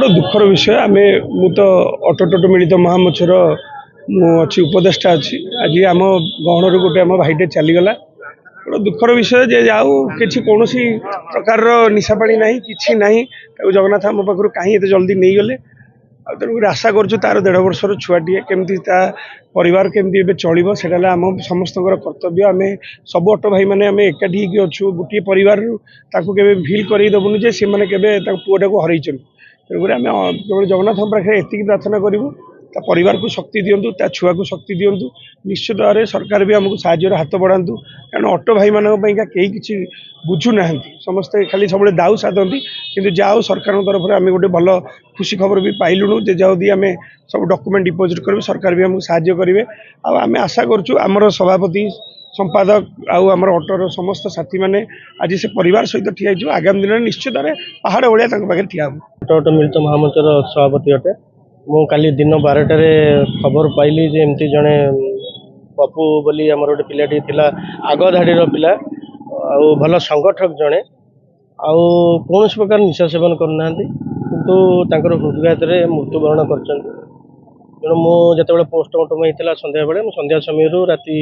बड़ दुखर विषय आम मु तो अटोटोट मिलित महामोर्चार अच्छी उपदेष्टा अच्छी आज आम गहणर गोटे आम भाईटे चलीगला बड़ दुखर विषय जे जाऊ कि कौन प्रकार निशापाणी ना कि ना जगन्नाथ आम पाखु कहीं एत जल्दी नहीं गले तेणुक आशा करूँ तार 1.5 वर्षर छुआटे केमती परिवार केमती चलो से आम समस्त कर्तव्य आम सब ऑटो भाई मैंने आम एकाठी अच्छु गोटे परिवार के फिल करदेबुनि जे सी मैंने पुआटा को हर तेणुक आम केवल जगन्नाथ पाखे एति प्रार्थना करूँ परिवार को शक्ति दिंतु छुआ को शक्ति दिंतु निश्चित भाव में सरकार भी आमको साहाय्य हाथ बढ़ातु कारण ऑटो भाई मानी कहीं बुझुना समस्ते खाली सब दाऊ साधती कि जाओ सरकार तरफ आम गोटे भल खुशी खबर भी पाइलुणु जे जदि आम सब डॉक्यूमेंट डिपोजिट करेंगे सरकार भी आमको साहाय्य करेंगे आम आशा करूँ सभापति संपादक आमर ऑटोर समस्त साथी मैंने आज से परिवार सहित ठिया आगामी दिन में निश्चित भाव पहाड़ भाया पाखे ठिया ऑटो मिलित महामंचर सभापति अटे मु काली दिन 12टारे खबर पाइली जे एमती जड़े पप्पू बोली आमर गोटे पिलाटी थिला आग धाड़ी पिला आउ भल संगठक जड़े आउ कौन प्रकार निशा सेवन करना किंतु तांकर हृदघात मृत्युवरण कर मुझे पोस्टमार्टम होता संध्या बेले संध्या समय राति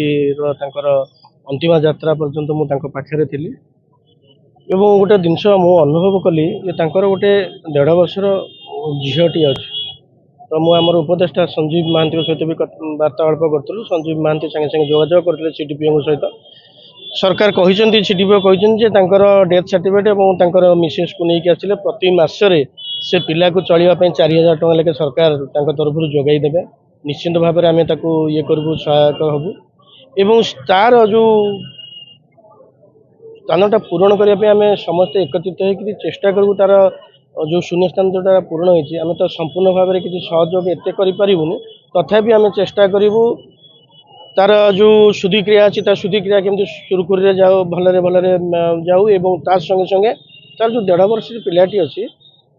अंतिम यात्रा पर्यंत मुझे थी एवं गोटे जिनस मु अनुभव कली गोटे 1.5 वर्षर झीटी अच्छी तो मुझे उपदेष्टा संजीव महांती सहित भी वार्तालाप करूँ संजीव महांती संगे संगे जोगाजोग करते सीडीपीओ सहित सरकार कहते सीडीपीओ कहते डेथ सर्टिफिकेट और मिसेस को लेकिन आसिले प्रति मसरे से पिला को चलवाई 4000 टଙ୍କା लेके सरकार तरफ जोगाई देवे निश्चिंत भाव में आम ये करूँ सहायक हबू एवं तार जो स्थानटा पूरण करने आम समस्ते एकत्रित होकर चेष्टा करूँ तार जो शून्य स्थान जोटा पूरण होती आम तो संपूर्ण भाव में किसी सहयोग एत करूँ तथापि आम चेष्टा करूँ तार जो शुद्धिक्रिया अच्छी शुद्धिक्रिया केमती सुरखुरी जाओ भलरे भलरे जाऊ एवं तार संगे संगे तार जो 1.5 वर्ष पिलाटी अच्छी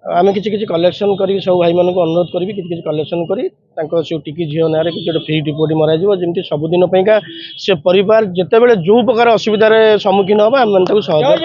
आम किसी कलेक्शन कर सब भाई मान अनुरोध करी कि कलेक्शन कर टिकी झील ना कि फ्री डिपोट मरजी सबुदिन से परिवार जिते बड़े जो प्रकार असुविधार सम्मुखीन हम आम सहयोग